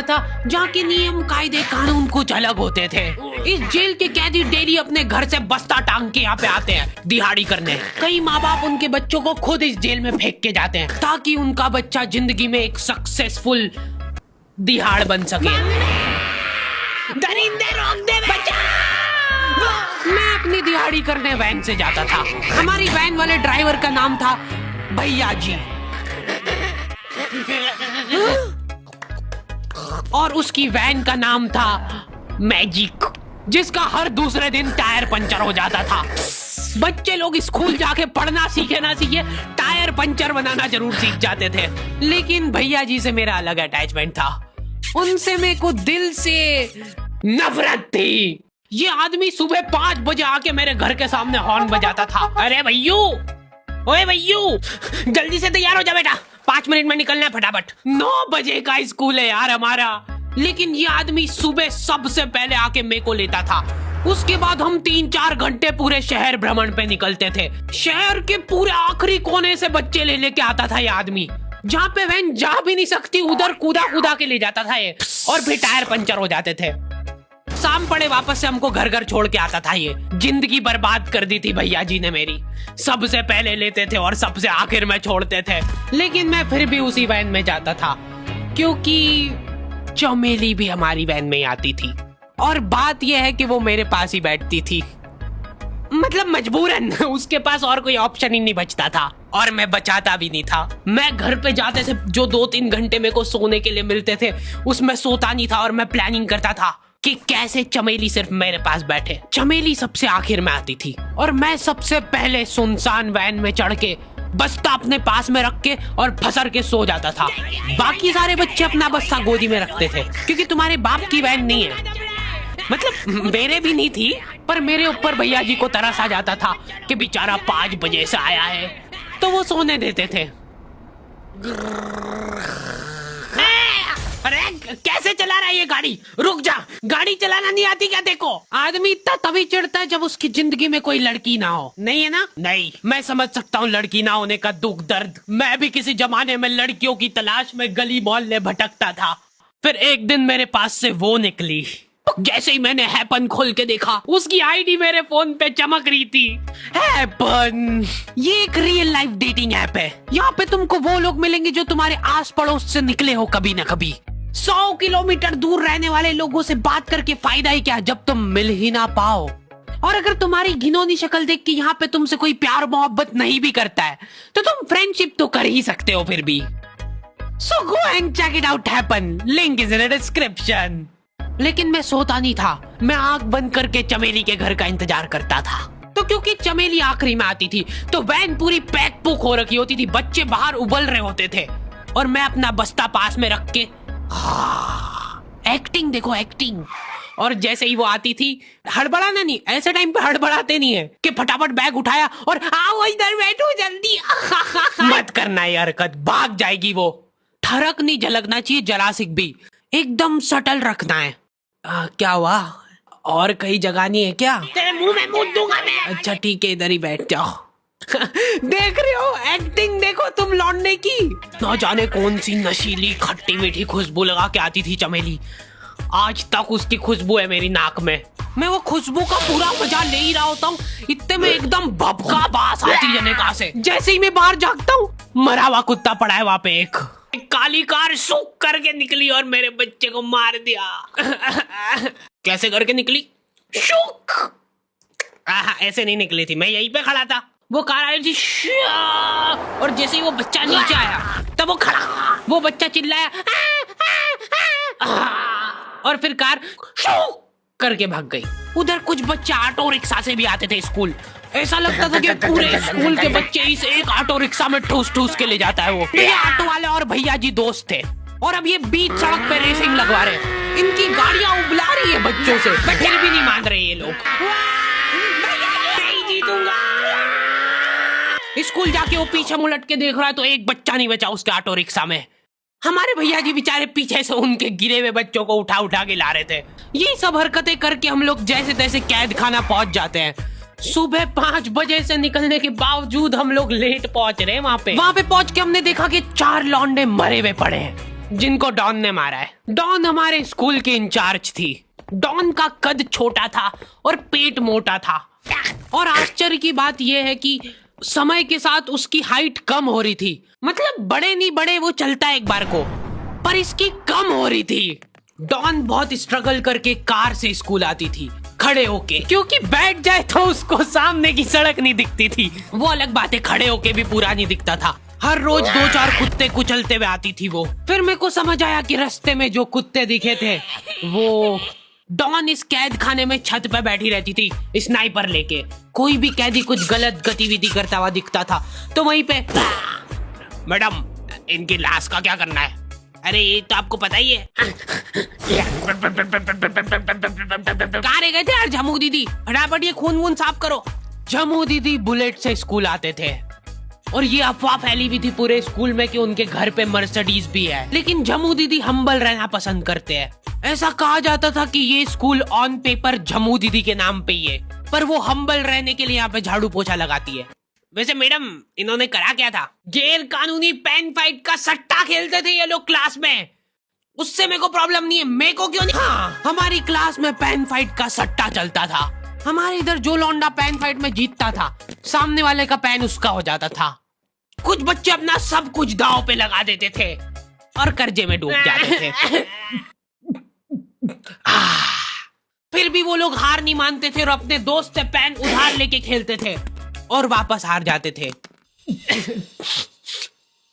खाना था जहाँ के नियम कायदे कानून कुछ अलग होते थे। इस जेल के कैदी डेली अपने घर से बस्ता टांग के यहाँ पे आते हैं दिहाड़ी करने। कई माँ बाप उनके बच्चों को खुद इस जेल में फेंक के जाते हैं ताकि उनका बच्चा जिंदगी में एक सक्सेसफुल दिहाड़ बन सके। दरिंदे रोक दे बच्चा। मैं अपनी दिहाड़ी करने वैन से जाता था। हमारी वैन वाले ड्राइवर का नाम था भैया जी और उसकी वैन का नाम था मैजिक, जिसका हर दूसरे दिन टायर पंचर हो जाता था। बच्चे लोग स्कूल जाके पढ़ना सीखे ना सीखे टायर पंचर बनाना जरूर सीख जाते थे। लेकिन भैया जी से मेरा अलग अटैचमेंट था। उनसे मेरे को दिल से नफरत थी। ये आदमी सुबह 5 बजे आके मेरे घर के सामने हॉर्न बजाता था। अरे भैयू, ओए भैयू, जल्दी से तैयार हो जा बेटा, 5 मिनट में निकलना है फटाफट। 9 बजे का स्कूल है यार हमारा। लेकिन ये आदमी सुबह सबसे पहले आके मेरे को लेता था। उसके बाद हम 3-4 घंटे पूरे शहर भ्रमण पे निकलते थे। शहर के पूरे आखिरी कोने से बच्चे ले लेके आता था ये आदमी। जहाँ पे वैन जा भी नहीं सकती उधर कूदा कूदा के ले जाता था ये, और फिर टायर पंचर हो जाते थे। शाम पड़े वापस से हमको घर घर छोड़ के आता था ये। जिंदगी बर्बाद कर दी थी भैया जी ने मेरी। सबसे पहले लेते थे और सबसे आखिर में छोड़ते थे। लेकिन मैं फिर भी उसी वैन में जाता था क्योंकि चमेली भी हमारी वैन में आती थी। और बात यह है कि वो मेरे पास ही बैठती थी, मतलब मजबूरन। उसके पास और कोई ऑप्शन ही नहीं बचता था और मैं बचाता भी नहीं था। मैं घर पे जाते थे, जो 2-3 घंटे मेरे को सोने के लिए मिलते थे उसमें सोता नहीं था और मैं प्लानिंग करता था कि कैसे चमेली सिर्फ मेरे पास बैठे। चमेली सबसे आखिर में आती थी और मैं सबसे पहले सुनसान वैन में चढ़ के बस्ता अपने पास में रख के और फसर के सो जाता था। बाकी सारे बच्चे अपना बस्ता गोदी में रखते थे क्योंकि तुम्हारे बाप की वैन नहीं है, मतलब मेरे भी नहीं थी। पर मेरे ऊपर भैया जी को तरस आ जाता था कि बेचारा 5 बजे से आया है, तो वो सोने देते थे। अरे कैसे चला रहा है ये गाड़ी? रुक जा, गाड़ी चलाना नहीं आती क्या? देखो, आदमी इतना तभी चिढ़ता है जब उसकी जिंदगी में कोई लड़की ना हो। नहीं है ना? नहीं, मैं समझ सकता हूँ लड़की ना होने का दुख दर्द। मैं भी किसी जमाने में लड़कियों की तलाश में गली मोहल्ले भटकता था। फिर एक दिन मेरे पास से वो निकली। जैसे ही मैंने हैपन खोल के देखा, उसकी आईडी मेरे फोन पे चमक रही थी। हैपन ये एक रियल लाइफ डेटिंग ऐप है। यहाँ पे तुमको वो लोग मिलेंगे जो तुम्हारे आस पड़ोस से निकले हो कभी ना कभी। 100 किलोमीटर दूर रहने वाले लोगों से बात करके फायदा ही क्या जब तुम मिल ही ना पाओ। और अगर तुम्हारी घिनौनी शक्ल देख के यहाँ पे तुमसे कोई प्यार मोहब्बत नहीं भी करता है तो तुम फ्रेंडशिप तो कर ही सकते हो फिर भी। So go and check it out, Happen. Link is in the description. लेकिन मैं सोता नहीं था। मैं आंख बंद करके चमेली के घर का इंतजार करता था। तो क्योंकि चमेली आखिरी में आती थी तो वैन पूरी पैक पुक हो रखी होती थी, बच्चे बाहर उबल रहे होते थे और मैं अपना बस्ता पास में रख के एक्टिंग देखो, एक्टिंग। और जैसे ही वो आती थी, हड़बड़ाना नहीं, ऐसे टाइम पे हड़बड़ाते नहीं है कि फटाफट बैग उठाया और आओ इधर बैठो जल्दी। मत करना ये हरकत, भाग जाएगी वो। ठरक नहीं झलकना चाहिए जरा सिक भी, एकदम सटल रखना है। क्या हुआ? और कहीं जगह नहीं है क्या? तेरे मुंह में मूत दूंगा मैं। अच्छा ठीक है, इधर ही बैठ जाओ। देख रहे हो, एक्टिंग देखो तुम लौंडे की। ना जाने कौन सी नशीली खट्टी मीठी खुशबू लगा के आती थी चमेली। आज तक उसकी खुशबू है मेरी नाक में। मैं वो खुशबू का पूरा मजा ले ही रहा होता हूँ, इतने में एकदम भभका बास आती है निकाह से। जैसे ही मैं बाहर जागता हूँ, मरा हुआ कुत्ता पड़ा है वहाँ पे। एक काली कार सूख करके निकली और मेरे बच्चे को मार दिया। कैसे करके निकली? शूक। ऐसे नहीं निकली थी, मैं यहीं पे खड़ा था, वो कार आई थी और जैसे ही वो बच्चा नीचे आया तब वो खड़ा, वो बच्चा चिल्लाया और फिर कार शूक करके भाग गई। उधर कुछ बच्चे ऑटो रिक्शा से भी आते थे स्कूल। ऐसा लगता था कि पूरे स्कूल के बच्चे इस एक ऑटो रिक्शा में ठूस ठूस के ले जाता है वो। ये ऑटो वाले और भैया जी दोस्त थे और अब ये बीच सड़क पे रेसिंग लगवा रहे हैं। इनकी गाड़ियां उबला रही है बच्चों से, फिर भी नहीं मान रहे ये लोग। नहीं जीतूंगा। स्कूल जाके वो पीछे मुलट के देख रहा है तो एक बच्चा नहीं बचा उसके ऑटो रिक्शा में। हमारे भैया जी बेचारे पीछे से उनके गिरे हुए बच्चों को उठा उठा के ला रहे थे। ये सब हरकतें करके हम लोग जैसे तैसे कैद खाना पहुंच जाते हैं। सुबह 5 बजे से निकलने के बावजूद हम लोग लेट पहुंच रहे हैं। वहाँ पे पहुंच के हमने देखा कि 4 लौंडे मरे हुए पड़े हैं। जिनको डॉन ने मारा है। डॉन हमारे स्कूल की इंचार्ज थी। डॉन का कद छोटा था और पेट मोटा था, और आश्चर्य की बात यह है कि समय के साथ उसकी हाइट कम हो रही थी। मतलब बड़े नहीं बड़े वो चलता एक बार को, पर इसकी कम हो रही थी। डॉन बहुत स्ट्रगल करके कार से स्कूल आती थी खड़े होके, क्योंकि बैठ जाए तो उसको सामने की सड़क नहीं दिखती थी। वो अलग बात है, खड़े होके भी पूरा नहीं दिखता था। हर रोज 2-4 कुत्ते कुचलते हुए आती थी वो। फिर मेरे को समझ आया कि रास्ते में जो कुत्ते दिखे थे वो डॉन इस कैद खाने में छत पे बैठी रहती थी स्नाइपर लेके। कोई भी कैदी कुछ गलत गतिविधि करता हुआ दिखता था तो वहीं पे, मैडम इनकी लाश का क्या करना है? अरे ये तो आपको पता ही है। कहाँ रह गए थे यार झमू दीदी? फटाफट ये खून वून साफ करो। झमू दीदी बुलेट से स्कूल आते थे और ये अफवाह फैली हुई थी पूरे स्कूल में कि उनके घर पे मर्सिडीज भी है। लेकिन झमू दीदी हम्बल रहना पसंद करते हैं। ऐसा कहा जाता था कि ये स्कूल ऑन पेपर झमू दीदी के नाम पे ही है, पर वो हम्बल रहने के लिए यहाँ पे झाड़ू पोछा लगाती है। वैसे मैडम इन्होंने करा क्या था? गैर कानूनी पेन फाइट का सट्टा खेलते थे ये लोग क्लास में। उससे मेरे को प्रॉब्लम नहीं है, मेरे को क्यों नहीं? हाँ, हमारी क्लास में पेन फाइट का सट्टा चलता था। हमारे इधर जो लौंडा पेन फाइट में जीतता था, सामने वाले का पेन उसका हो जाता था। कुछ बच्चे अपना सब कुछ दांव पे लगा देते थे और कर्जे में डूब जाते थे। फिर भी वो लोग हार नहीं मानते थे और अपने दोस्त से पेन उधार लेके खेलते थे और वापस हार जाते थे।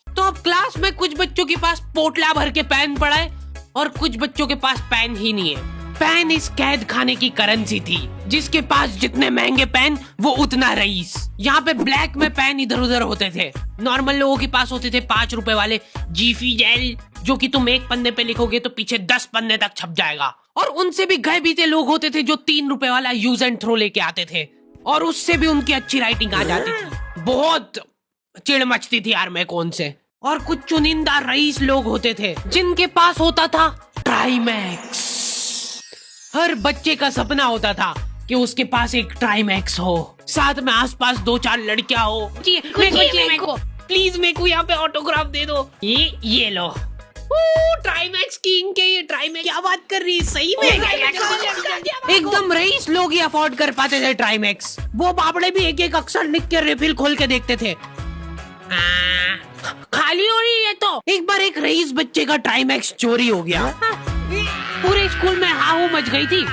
तो अब क्लास में कुछ बच्चों के पास पोटला भर के पेन पड़ा है और कुछ बच्चों के पास पेन ही नहीं है। पेन इस कैद खाने की करेंसी थी। जिसके पास जितने महंगे पेन वो उतना रईस। यहाँ पे ब्लैक में पेन इधर उधर होते थे। नॉर्मल लोगों के पास होते थे 5 रुपए वाले जीफी जेल, जो कि तुम एक पन्ने पे लिखोगे तो पीछे 10 पन्ने तक छप जाएगा। और उनसे भी गए बीते लोग होते थे जो 3 रुपए वाला यूज एंड थ्रो लेके आते थे और उससे भी उनकी अच्छी राइटिंग आ जाती थी। बहुत चिड़ मचती थी यार मैं कौन से। और कुछ चुनिंदा रईस लोग होते थे जिनके पास होता था ट्राईमैक्स। हर बच्चे का सपना होता था कि उसके पास एक ट्राईमैक्स हो, साथ में आसपास 2-4 लड़कियां हो। मेरे को प्लीज मेरे को यहाँ पे ऑटोग्राफ दे दो। ये लो ट्राईमैक्स किंग के। ये ट्राईमैक्स क्या बात कर रही है? सही में एकदम रईस लोग ही अफोर्ड कर पाते थे ट्राईमैक्स। वो बाबड़े भी एक एक अक्षर लिख के रिफिल खोल के देखते थे। खाली हो रही है तो एक बार एक रईस बच्चे का ट्राईमैक्स चोरी हो गया। पूरे स्कूल में हाहू मच गई थी। वो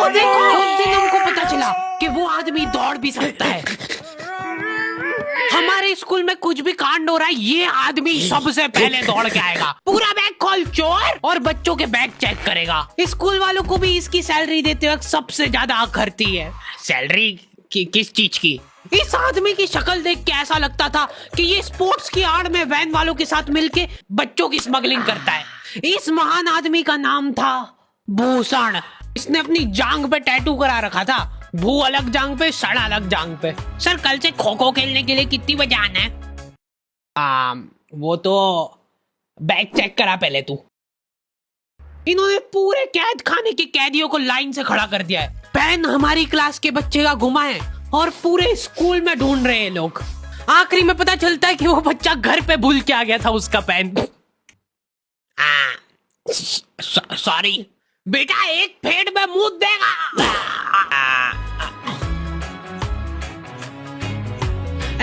देखो, उस दिन हमको पता चला कि वो आदमी दौड़ भी सकता है। हमारे स्कूल में कुछ भी कांड हो रहा है, ये आदमी सबसे पहले दौड़ के आएगा, पूरा बैग खोल चोर, और बच्चों के बैग चेक करेगा। स्कूल वालों को भी इसकी सैलरी देते वक्त सबसे ज्यादा आखरती है। सैलरी किस चीज की? इस आदमी की शक्ल देख के ऐसा लगता था कि ये स्पोर्ट्स की आड़ में वैन वालों के साथ मिलके बच्चों की स्मगलिंग करता है। इस महान आदमी का नाम था भूषण। इसने अपनी जांग पे टैटू करा रखा था, भू अलग जांग पे, सड़ अलग जांग पे। सर कल से खो खो खेलने के लिए कितनी बजे आना है? वो तो बैग चेक करा पहले तू। इन्होंने पूरे कैद खाने के कैदियों को लाइन से खड़ा कर दिया है। पेन हमारी क्लास के बच्चे का गुमा है और पूरे स्कूल में ढूंढ रहे हैं लोग। आखिरी में पता चलता है कि वो बच्चा घर पे भूल के आ गया था उसका पेन। सॉरी बेटा, एक फेट में मुंह देगा।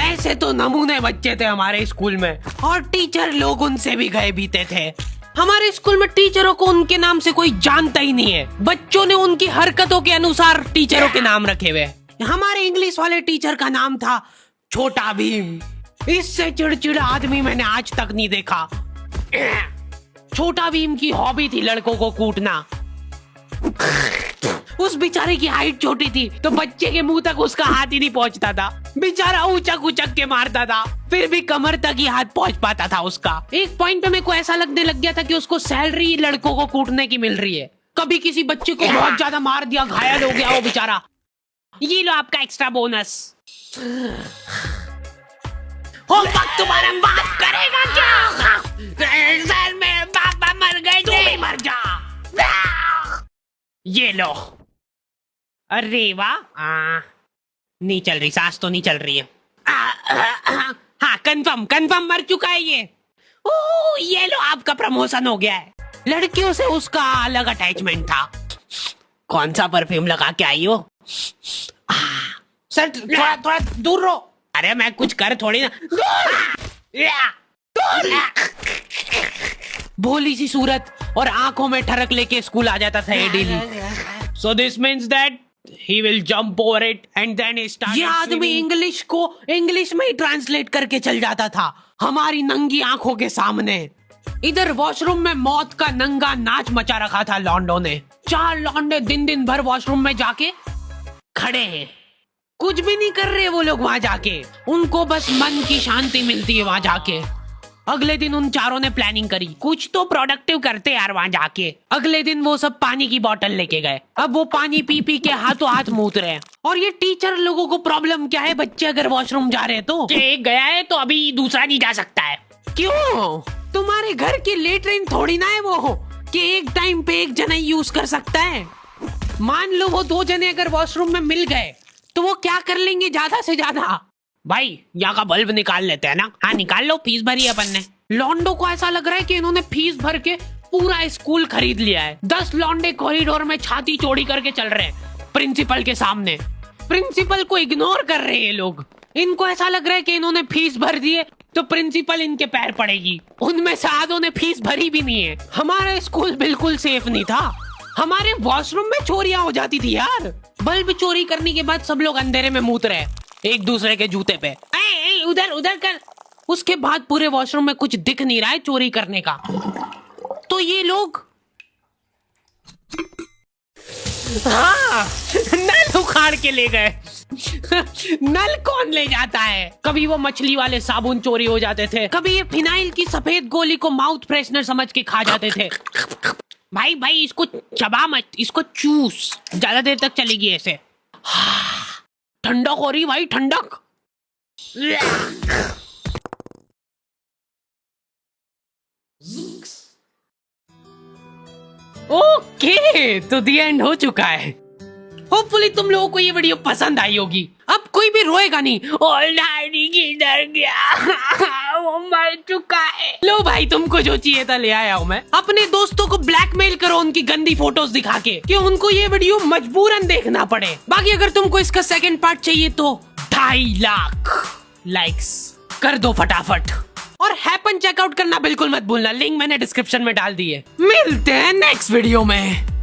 ऐसे तो नमूने बच्चे थे हमारे स्कूल में, और टीचर लोग उनसे भी गए बीते थे। हमारे स्कूल में टीचरों को उनके नाम से कोई जानता ही नहीं है। बच्चों ने उनकी हरकतों के अनुसार टीचरों के नाम रखे हुए। हमारे इंग्लिश वाले टीचर का नाम था छोटा भीम। इससे चिड़चिड़ा आदमी मैंने आज तक नहीं देखा। छोटा भीम की हॉबी थी लड़कों को कूटना। उस बेचारे की हाइट छोटी थी तो बच्चे के मुंह तक उसका हाथ ही नहीं पहुंचता था। बेचारा उचक उचक के मारता था, फिर भी कमर तक ही हाथ पहुंच पाता था उसका। एक पॉइंट पे मेरे को ऐसा लगने लग गया था कि उसको सैलरी लड़कों को कूटने की मिल रही है। कभी किसी बच्चे को बहुत ज्यादा मार दिया, घायल हो गया वो बेचारा, ये लो आपका एक्स्ट्रा बोनस। होमवर्क तुम्हारा बाप करेगा क्या? सर मेरे पापा मर गए थे। तू भी मर जा। ये लो। अरे वाह, नहीं चल रही सांस, तो नहीं चल रही है। हाँ कंफर्म मर चुका है ये। ओह ये लो आपका प्रमोशन हो गया है। लड़कियों से उसका अलग अटैचमेंट था। कौन सा परफ्यूम लगा के आई हो? सर थोड़ा दूर रहो। अरे मैं कुछ कर थोड़ी ना। भोली सी सूरत और आंखों में ठरक लेके स्कूल आ जाता था ये daily. So this means that he will jump over it and then he started. ये आदमी इंग्लिश को इंग्लिश में ही ट्रांसलेट करके चल जाता था हमारी नंगी आंखों के सामने। इधर वॉशरूम में मौत का नंगा नाच मचा रखा था लॉन्डो ने। 4 लॉन्डे दिन भर वॉशरूम में जाके खड़े हैं, कुछ भी नहीं कर रहे वो लोग वहां जाके। उनको बस मन की शांति मिलती है वहां जाके। अगले दिन उन चारों ने प्लानिंग करी कुछ तो प्रोडक्टिव करते यार वहां जाके। अगले दिन वो सब पानी की बोतल लेके गए। अब वो पानी पी पी के हाथों हाथ मूत रहे हैं। और ये टीचर लोगों को प्रॉब्लम क्या है, बच्चे अगर वॉशरूम जा रहे हैं तो एक गया है तो अभी दूसरा नहीं जा सकता है। क्यों? तुम्हारे घर की लेटरिन थोड़ी ना है वो कि एक टाइम पे एक जना यूज कर सकता है। मान लो वो 2 जने अगर वॉशरूम में मिल गए तो वो क्या कर लेंगे ज्यादा से ज्यादा? भाई यहाँ का बल्ब निकाल लेते हैं ना। हाँ निकाल लो, फीस भरी है अपन ने। लॉन्डो को ऐसा लग रहा है कि इन्होंने फीस भर के पूरा स्कूल खरीद लिया है। 10 लॉन्डे कॉरिडोर में छाती चौड़ी करके चल रहे हैं प्रिंसिपल के सामने। प्रिंसिपल को इग्नोर कर रहे हैं ये लोग। इनको ऐसा लग रहा है कि इन्होंने फीस भर दी है तो प्रिंसिपल इनके पैर पड़ेगी। उनमें से आधों ने फीस भरी भी नहीं है। हमारा स्कूल बिल्कुल सेफ नहीं था। हमारे वॉशरूम में चोरियां हो जाती थी यार। बल्ब चोरी करने के बाद सब लोग अंधेरे में मूत रहे एक दूसरे के जूते पे। उधर कर। उसके बाद पूरे वॉशरूम में कुछ दिख नहीं रहा है चोरी करने का। तो ये लोग हाँ नल उखाड़ के ले गए। नल कौन ले जाता है? कभी वो मछली वाले साबुन चोरी हो जाते थे, कभी ये फिनाइल की सफेद गोली को माउथ फ्रेशनर समझ के खा जाते थे। भाई इसको चबा मत, इसको चूस, ज्यादा देर तक चलेगी ऐसे। ठंडक हो रही भाई, ठंडक। ओके तो दी एंड हो चुका है। होपफुली तुम लोगों को ये वीडियो पसंद आई होगी। अब कोई भी रोएगा नहीं। डैडी किधर गया? वो मर चुका है। लो भाई तुमको जो चाहिए था ले आया हूँ मैं। अपने दोस्तों को ब्लैकमेल करो उनकी गंदी फोटोज दिखा के कि उनको ये वीडियो मजबूरन देखना पड़े। बाकी अगर तुमको इसका सेकंड पार्ट चाहिए तो 2.5 लाख लाइक्स कर दो फटाफट। और हैपन चेकआउट करना बिल्कुल मत भूलना, लिंक मैंने डिस्क्रिप्शन में डाल दी है। मिलते हैं नेक्स्ट वीडियो में।